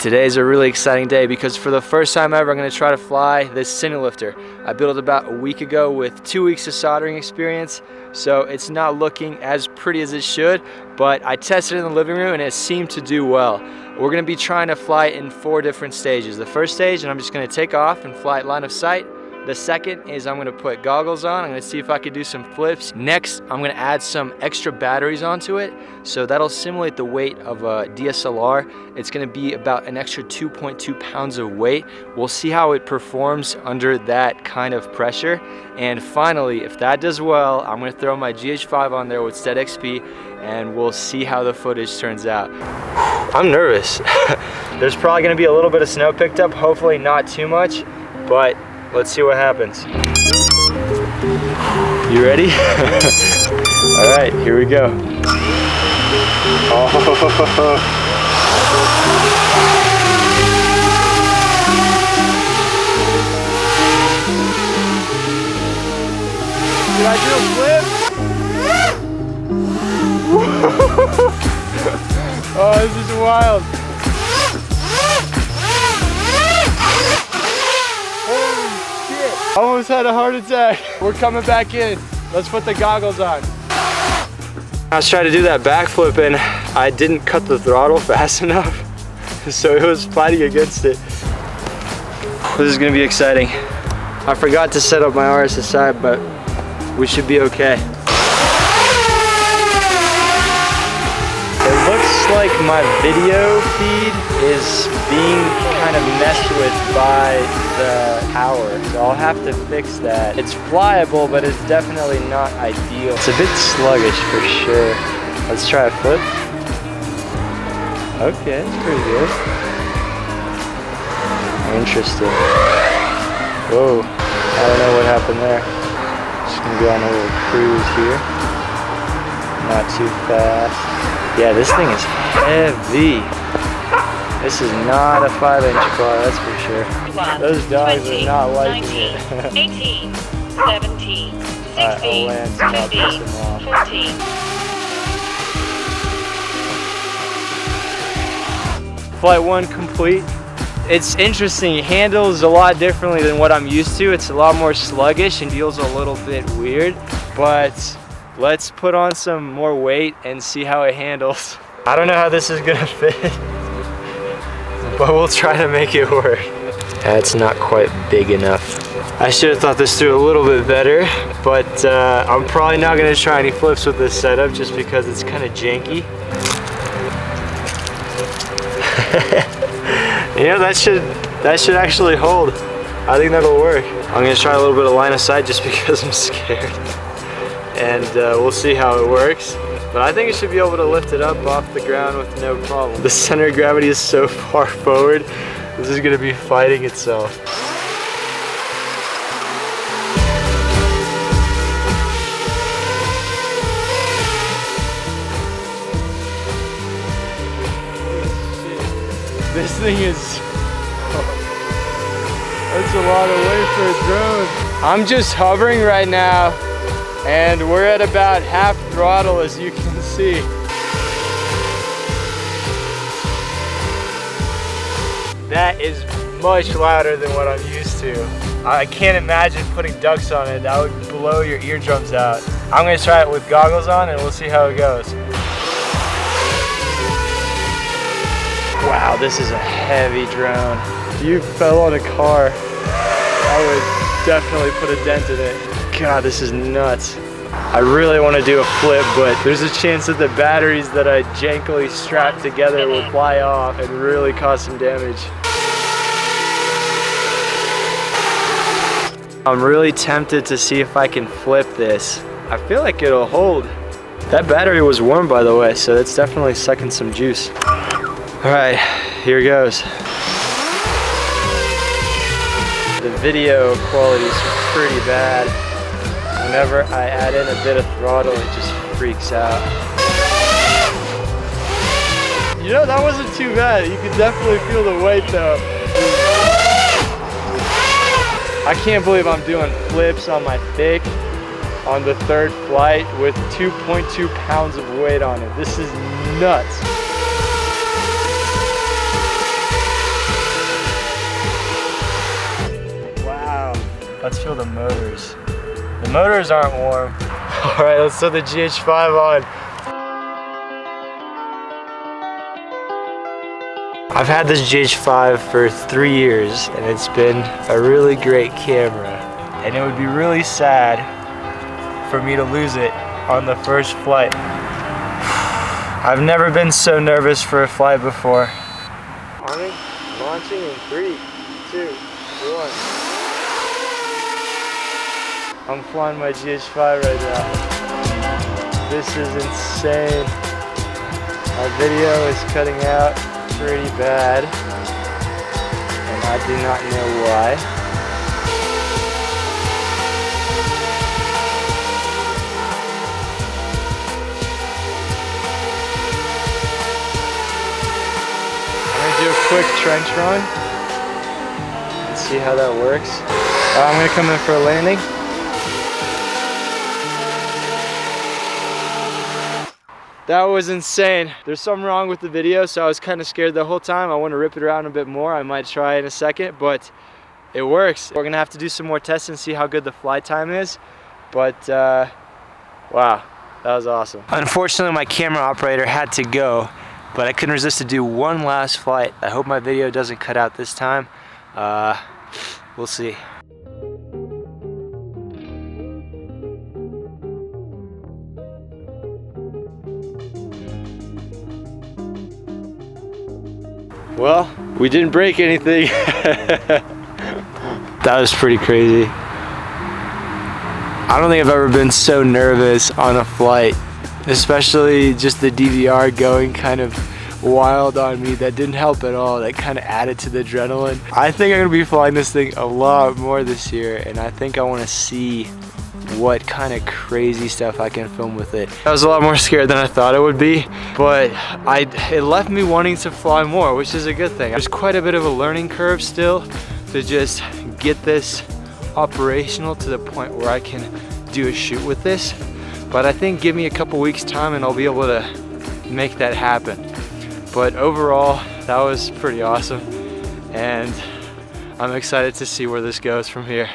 Today's a really exciting day because for the first time ever, I'm going to try to fly this Cinelifter. I built it about a week ago with 2 weeks of soldering experience, so it's not looking as pretty as it should, but I tested it in the living room and it seemed to do well. We're going to be trying to fly it in 4 different stages. The first stage, and I'm just going to take off and fly it line of sight. The second is I'm going to put goggles on. I'm going to see if I can do some flips. Next, I'm going to add some extra batteries onto it. So that'll simulate the weight of a DSLR. It's going to be about an extra 2.2 pounds of weight. We'll see how it performs under that kind of pressure. And finally, if that does well, I'm going to throw my GH5 on there with Stead XP and we'll see how the footage turns out. I'm nervous. There's probably going to be a little bit of snow picked up, hopefully not too much, but let's see what happens. You ready? All right, here we go. Oh. Did I do a flip? Oh, this is wild. Almost had a heart attack. We're coming back in. Let's put the goggles on. I was trying to do that backflip and I didn't cut the throttle fast enough. So it was fighting against it. This is gonna be exciting. I forgot to set up my RSSI, but we should be okay. It looks like my video feed is being kind of messed with by the power, so I'll have to fix that. It's flyable, but it's definitely not ideal. It's a bit sluggish for sure. Let's try a flip. Okay, it's pretty good. Interesting. Whoa, I don't know what happened there. Just gonna go on a little cruise here. Not too fast. Yeah, this thing is heavy. This is not a 5-inch car, that's for sure. Those dogs 20, are not liking 19, it. 18, 17, 16, 15, 14. Flight 1 complete. It's interesting, it handles a lot differently than what I'm used to. It's a lot more sluggish and feels a little bit weird, but let's put on some more weight and see how it handles. I don't know how this is gonna fit, but we'll try to make it work. That's not quite big enough. I should have thought this through a little bit better, but I'm probably not gonna try any flips with this setup just because it's kind of janky. You know, that should actually hold. I think that'll work. I'm gonna try a little bit of line of sight just because I'm scared. And we'll see how it works. But I think it should be able to lift it up off the ground with no problem. The center of gravity is so far forward, this is gonna be fighting itself. This thing is, that's a lot of weight for a drone. I'm just hovering right now, and we're at about half throttle, as you can see. That is much louder than what I'm used to. I can't imagine putting ducks on it. That would blow your eardrums out. I'm gonna try it with goggles on and we'll see how it goes. Wow, this is a heavy drone. If you fell on a car, I would definitely put a dent in it. God, this is nuts. I really want to do a flip, but there's a chance that the batteries that I jankily strapped together will fly off and really cause some damage. I'm really tempted to see if I can flip this. I feel like it'll hold. That battery was warm, by the way, so it's definitely sucking some juice. All right, here goes. The video quality is pretty bad. Whenever I add in a bit of throttle, it just freaks out. You know, that wasn't too bad. You could definitely feel the weight though. I can't believe I'm doing flips on my thick on the 3rd flight with 2.2 pounds of weight on it. This is nuts. Let's feel the motors. The motors aren't warm. All right, let's throw the GH5 on. I've had this GH5 for 3 years and it's been a really great camera. And it would be really sad for me to lose it on the first flight. I've never been so nervous for a flight before. Arming, launching in 3, 2, 1. I'm flying my GH5 right now. This is insane. My video is cutting out pretty bad, and I do not know why. I'm gonna do a quick trench run and see how that works. I'm gonna come in for a landing. That was insane. There's something wrong with the video, so I was kind of scared the whole time. I want to rip it around a bit more. I might try in a second, but it works. We're gonna have to do some more tests and see how good the flight time is. But wow, that was awesome. Unfortunately, my camera operator had to go, but I couldn't resist to do one last flight. I hope my video doesn't cut out this time. We'll see. Well, we didn't break anything. That was pretty crazy. I don't think I've ever been so nervous on a flight, especially just the DVR going kind of wild on me. That didn't help at all. That kind of added to the adrenaline. I think I'm gonna be flying this thing a lot more this year, and I think I want to see what kind of crazy stuff I can film with it. I was a lot more scared than I thought it would be, but it left me wanting to fly more, which is a good thing. There's quite a bit of a learning curve still to just get this operational to the point where I can do a shoot with this, but I think give me a couple weeks time and I'll be able to make that happen. But overall, that was pretty awesome, and I'm excited to see where this goes from here.